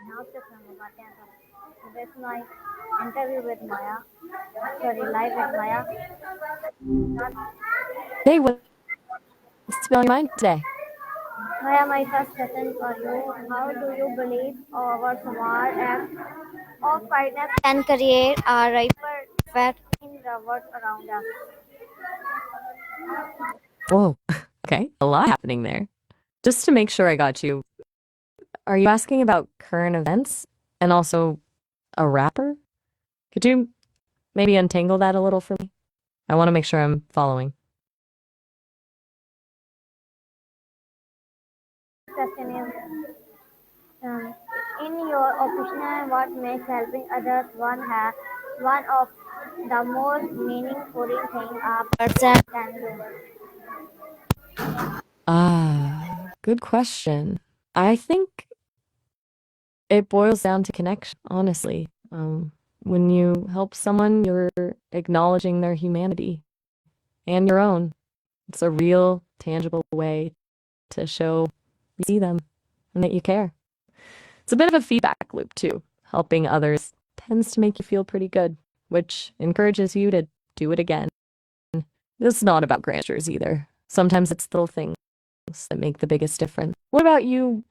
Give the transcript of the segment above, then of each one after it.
Now to from बातें तो this my interview with Maya. Sorry, live with Maya. Hey, what's been on your mind today? Maya, my first question for you. How do you believe our small act of kindness can create a ripple effect in the world around us? Whoa, okay, a lot happening there. Just to make sure I got you, are you asking about current events and also a rapper? Could you maybe untangle that a little for me? I want to make sure I'm following. Question is, um, in your opinion, what makes helping others one of the most meaningful thing a person can do? Good question. I think it boils down to connection, honestly. When you help someone, you're acknowledging their humanity and your own. It's a real, tangible way to show you see them and that you care. It's a bit of a feedback loop, too. Helping others tends to make you feel pretty good, which encourages you to do it again. It's not about grandeurs either. Sometimes it's little things that make the biggest difference. What about you?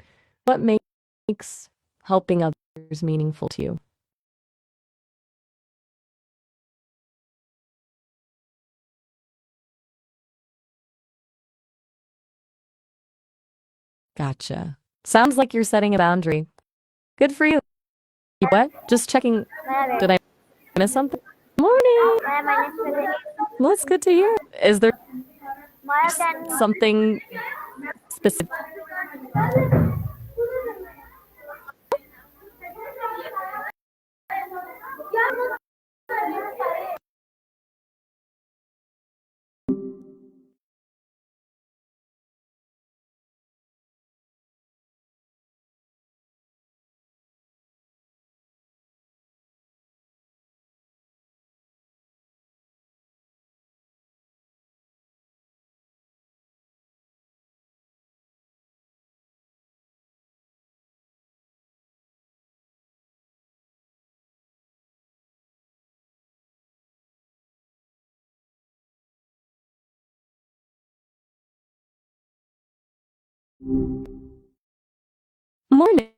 What makes helping others meaningful to you? Gotcha. Sounds like you're setting a boundary. Good for you. What? Just checking. Maya, Did I miss something? Morning. my next question is, Well, that's good to hear. Is there Maya, can something specific? Morning.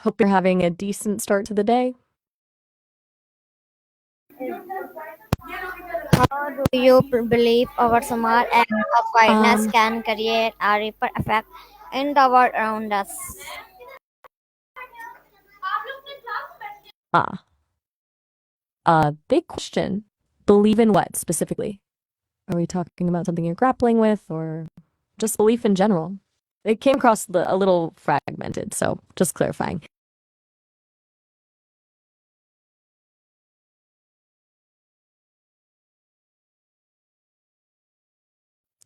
Hope you're having a decent start to the day. how do you believe our small act of kindness Um, can create a ripple effect in the world around us? ah, big question. Believe in what specifically? Are we talking about something you're grappling with or just belief in general? It came across a little fragmented, so just clarifying.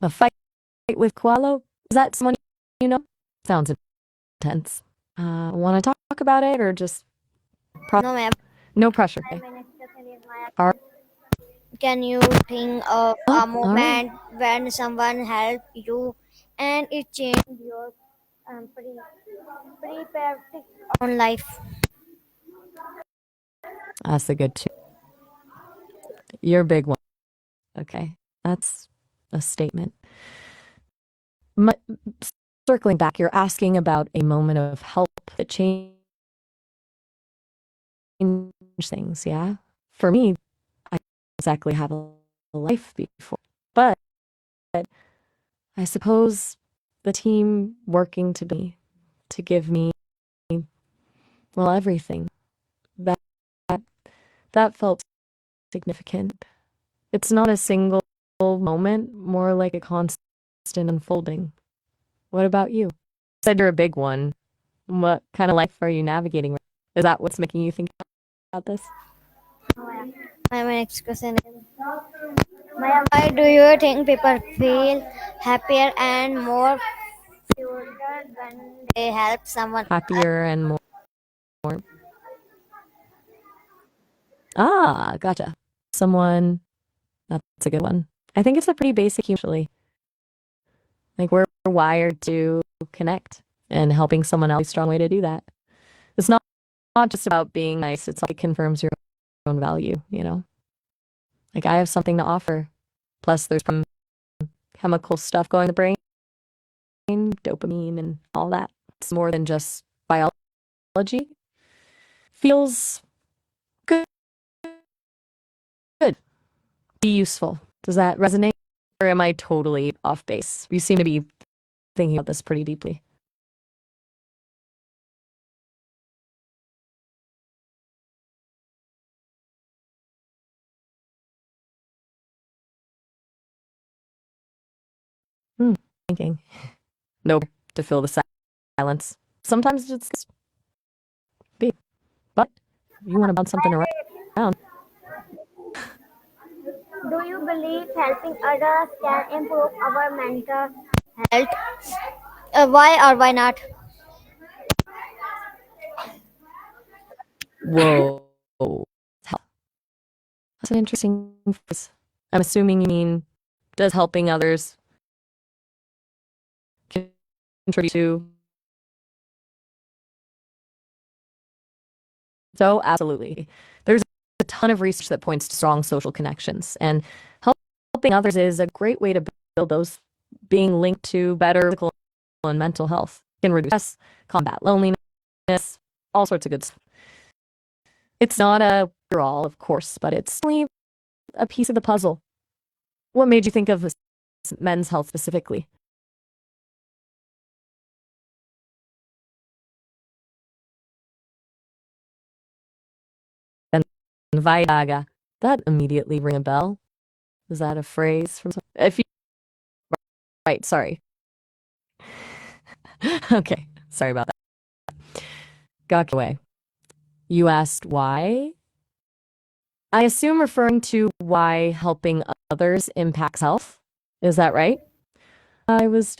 A fight with Koalo? Is that someone you know? Sounds intense. Want to talk about it or just No, ma'am. no pressure? Okay. My next question is, Maya, All can you think of right. a All right. moment when someone helped you and it changed your pre on life? That's a good two. Your big one. Okay. That's a statement. My, circling back, you're asking about a moment of help that changed things, yeah? For me, I exactly have a life before. But I suppose the team working to give me, well, everything. That that felt significant. It's not a single moment, more like a constant unfolding. What about you? You said you're a big one. What kind of life are you navigating? Is that what's making you think about this? My next question is, Maya, why do you think people feel happier and more fulfilled when they help someone else? Happier and more. Gotcha. Someone, that's a good one. I think it's a pretty basic usually. Like we're wired to connect, and helping someone else is a strong way to do that. It's not just about being nice, it's like it confirms your own value, you know? Like I have something to offer. Plus there's some chemical stuff going in the brain, dopamine and all that. It's more than just biology. Feels good. Good. Be useful. Does that resonate? Or am I totally off base? You seem to be thinking about this pretty deeply. Hmm. Thinking. No to fill the silence. Sometimes it's big, but you want to bounce something around. Do you believe helping others can improve our mental health? Why or why not? Whoa. That's an interesting phrase. I'm assuming you mean, does helping others contribute to? So, absolutely. There's a ton of research that points to strong social connections, and helping others is a great way to build those, being linked to better physical and mental health. It can reduce stress, combat loneliness, all sorts of good stuff. It's not a cure all, of course, but it's only a piece of the puzzle. What made you think of men's health specifically? And Viaga, that immediately ring a bell. Is that a phrase from? If you right, sorry. Okay, sorry about that. Got away. You asked why? I assume referring to why helping others impacts health. Is that right? I was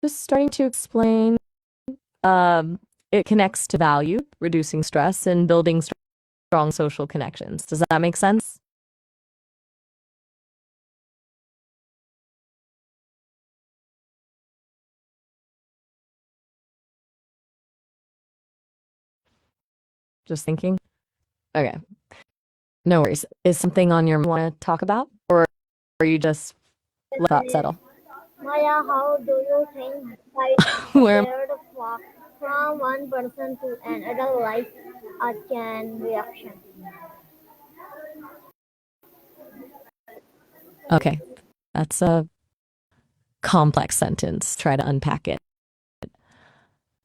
just starting to explain. It connects to value, reducing stress, and building strong social connections. Does that make sense? Just thinking. Okay, no worries. Is something on your mind you want to talk about, or are you just let that settle? Maya, how do you think by Where am shared from one person to another like a chain reaction? Okay, that's a complex sentence. Try to unpack it.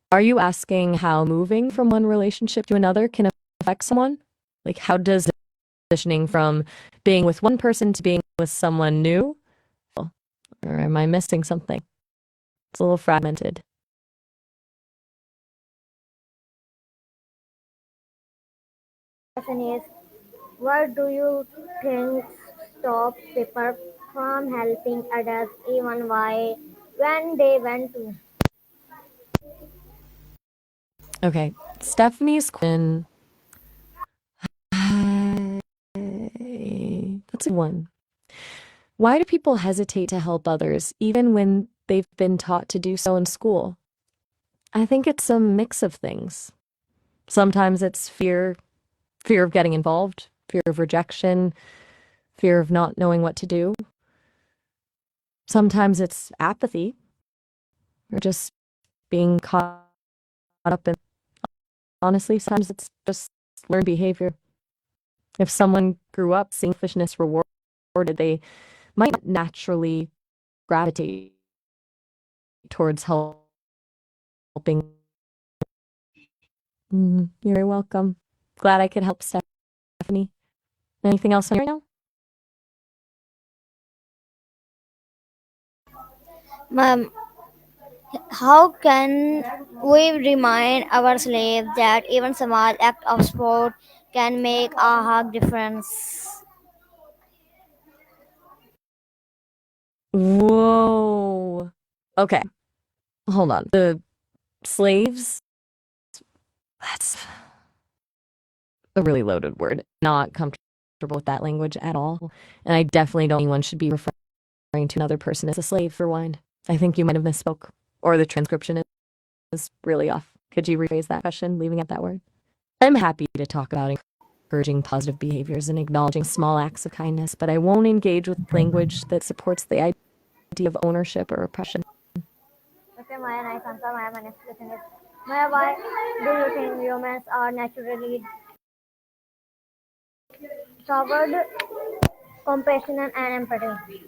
Are you asking how moving from one relationship to another can affect someone? Like, how does transitioning from being with one person to being with someone new? Or am I missing something? It's a little fragmented. Question is, what do you think stops people from helping others even why when they want to? Okay, Stephanie's question. That's a one. Why do people hesitate to help others even when they've been taught to do so in school? I think it's a mix of things. Sometimes it's fear of getting involved, fear of rejection, fear of not knowing what to do. Sometimes it's apathy or just being caught up in, honestly, sometimes it's just learned behavior. If someone grew up seeing selfishness rewarded, they might naturally gravitate towards helping. You're very welcome. Glad I could help, Stephanie. Anything else on your right now? Um, how can we remind our slaves that even small act of sport can make a hug difference? Whoa. Okay, hold on. The slaves, that's a really loaded word. Not comfortable with that language at all. And I definitely don't think anyone should be referring to another person as a slave for wine. I think you might have misspoke, or the transcription is. was really off. Could you rephrase that question, leaving out that word? I'm happy to talk about encouraging positive behaviors and acknowledging small acts of kindness, but I won't engage with language that supports the idea of ownership or oppression. Okay, Maya, nice answer. Maya, my next question is, Maya, why do you think humans are naturally toward compassion and empathy?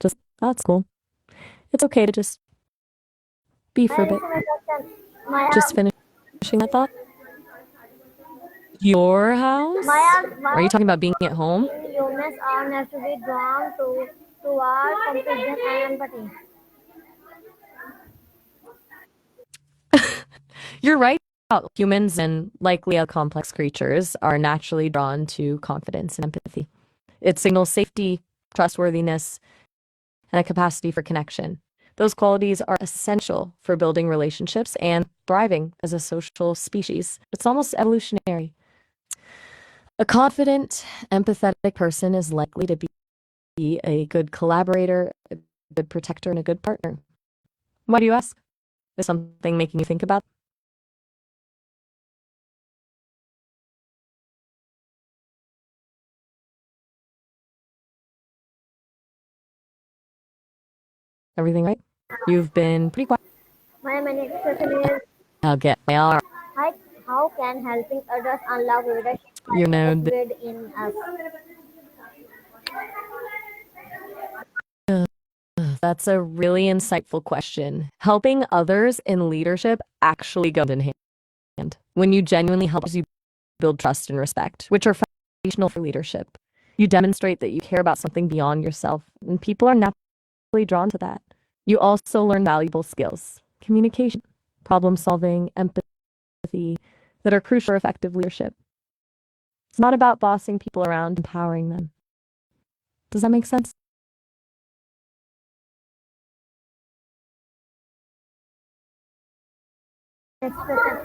Just, that's cool. It's okay to just be for Maya, a bit. listen my question. Maya, Just finishing that thought. Your house? Maya, why Are you talking about being at home? do you think humans are naturally drawn to toward compassion and empathy? You're right about humans and likely other complex creatures are naturally drawn to confidence and empathy. It signals safety, trustworthiness, and a capacity for connection. Those qualities are essential for building relationships and thriving as a social species. It's almost evolutionary. A confident, empathetic person is likely to be a good collaborator, a good protector, and a good partner. Why do you ask? Is something making you think about everything right? You've been pretty quiet. Maya, my next question is, I'll get my R. how, how can helping others unlock leadership You know, qualities within us? that's a really insightful question. Helping others in leadership actually goes in hand. When you genuinely help others, you build trust and respect, which are foundational for leadership. You demonstrate that you care about something beyond yourself, and people are naturally drawn to that. You also learn valuable skills, communication, problem solving, empathy, that are crucial for effective leadership. It's not about bossing people around, empowering them. Does that make sense? Next question.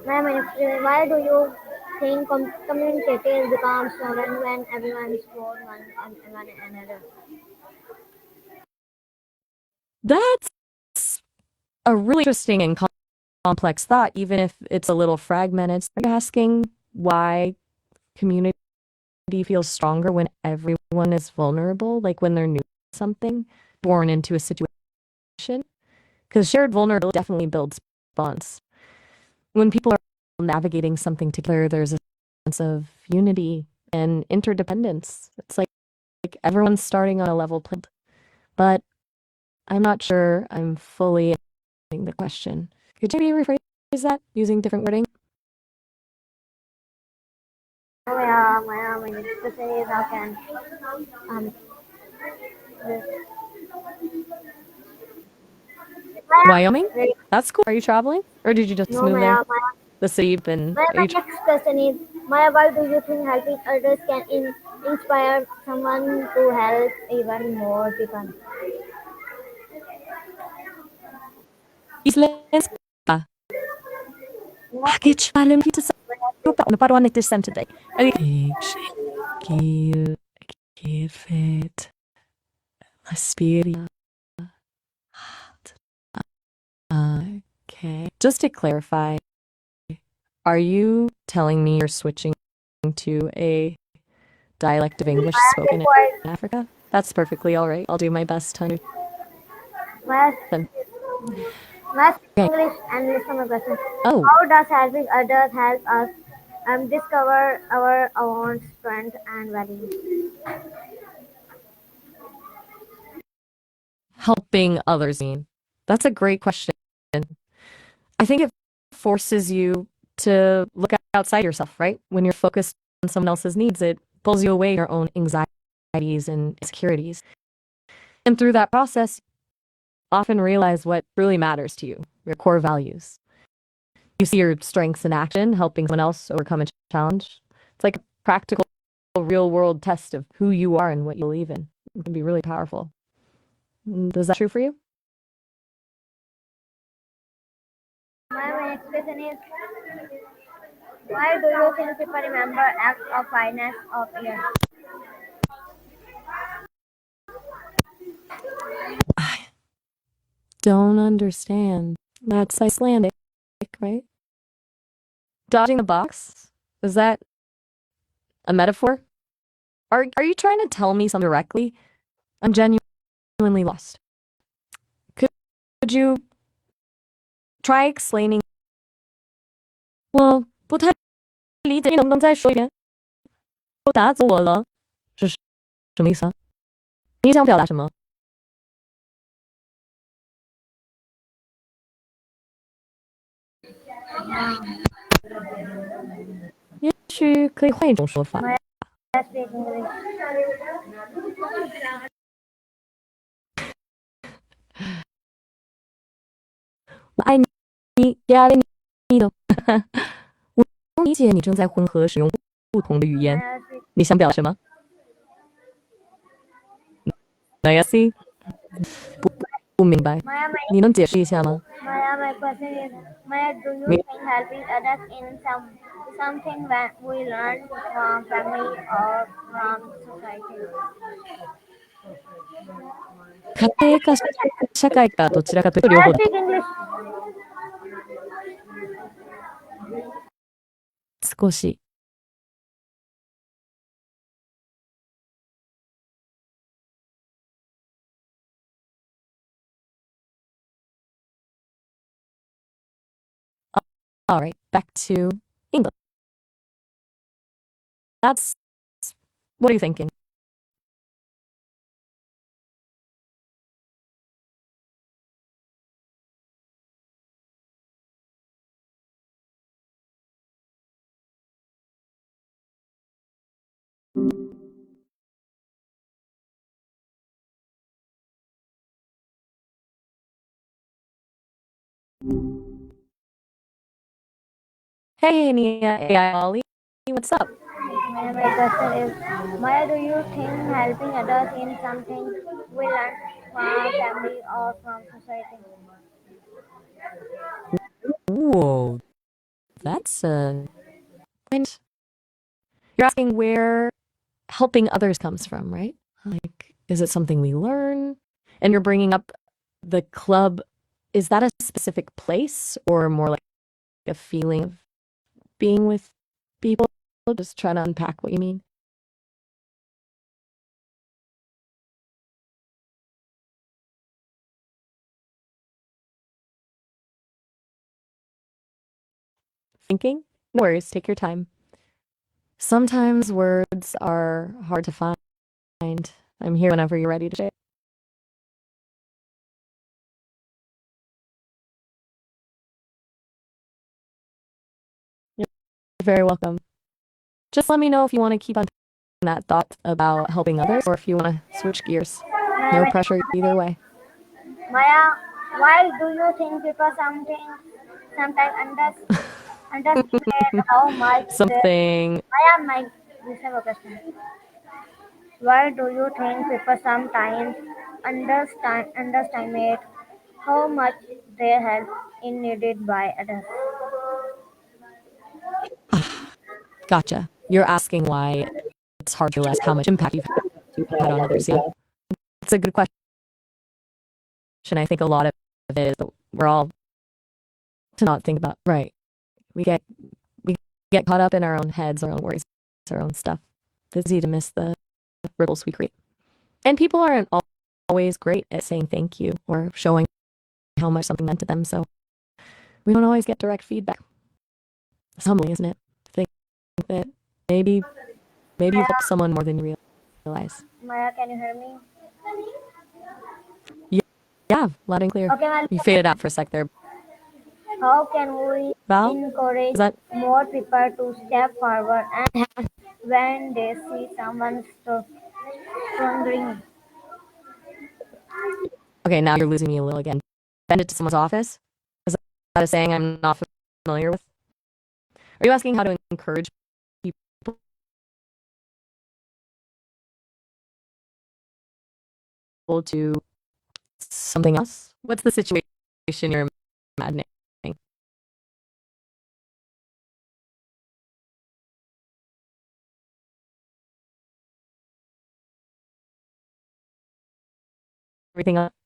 Maya, my next question is, why do you think communication becomes stronger when everyone supports one another? That's a really interesting and complex thought, even if it's a little fragmented. Are you asking why community feels stronger when everyone is vulnerable, like when they're new to something, born into a situation? Because shared vulnerability definitely builds bonds. When people are navigating something together, there's a sense of unity and interdependence. It's like everyone's starting on a level playing field. But I'm not sure I'm fully answering the question. Could you maybe rephrase that using different wording? Oh yeah, my next question is, how can um this, Wyoming? Maya, That's cool. Are you traveling? Or did you just no, move there? Maya, The city you've been, are My you next question is, Maya, why do you think helping others can inspire someone to help even more people? Isländska? Hakitsvallen lite så på bara inte sen till dig. Kefet, Aspiria. Okay. Just to clarify, are you telling me you're switching to a dialect of English spoken in Africa? That's perfectly all right. I'll do my best to Maya, understand. Maya, Okay. English and listen my question. Oh, How does helping others help us discover our own strengths and values? helping others mean? That's a great question. I think it forces you to look outside yourself, right? When you're focused on someone else's needs, it pulls you away your own anxieties and insecurities. And through that process, often realize what really matters to you, your core values. You see your strengths in action, helping someone else overcome a challenge. It's like a practical, real world test of who you are and what you believe in. It can be really powerful. Is that true for you? My next question is, why do you think people remember acts of kindness of years? I don't understand. That's Icelandic, right? Dodging the box? Is that a metaphor? Are you trying to tell me something directly? I'm genuinely lost. Could you try explaining? 我不太理解，你能不能再说一遍？我打死我了，是什么意思啊？你想表达什么？也许可以换一种说法。Maya speak English. 我爱你，也爱你的。我能理解你正在混合使用不同的语言，Maya speak. Maya, my, 你想表达什么？能呀，C？不明白，你能解释一下吗？Maya, my question is, Maya, do you你 think helping others in something that we learn from family or from society? 家庭か社会かどちらかというと両方だ。Maya speak English. 少し。All right, back to English. That's what are you thinking? Hey, Nia, AI Ollie, what's up? Maya, my question is, Maya, do you think helping others in something we learn from family or from society? Whoa, that's a point. You're asking where helping others comes from, right? Like, is it something we learn? And you're bringing up the club. Is that a specific place or more like a feeling of being with people? Just trying to unpack what you mean. Thinking? No worries, take your time. Sometimes words are hard to find. I'm here whenever you're ready to share. You're very welcome. Just let me know if you want to keep on that thought about helping others or if you want to switch gears. No pressure either way. Maya, why do you think people sometimes underestimate how much they Something. Maya, my this is a question. Why do you think people sometimes underestimate how much they help in needed by others? Gotcha. You're asking why it's hard to realize how much impact you've had on others. Yeah, it's a good question. I think a lot of it is that we're all to not think about. Right. We get caught up in our own heads, our own worries, our own stuff. It's easy to miss the ripples we create. And people aren't always great at saying thank you or showing how much something meant to them. So we don't always get direct feedback. It's humbling, isn't it? To think that maybe you help someone more than you realize. Maya, can you hear me? Yeah, loud and clear. Okay, You faded out for a sec there. How can we Val? encourage Is that more people to step forward and help when they see someone struggling? okay? Now you're losing me a little again. Send it to someone's office? Is that a saying I'm not familiar with? Are you asking how to encourage people to something else? What's the situation you're imagining? Everything else?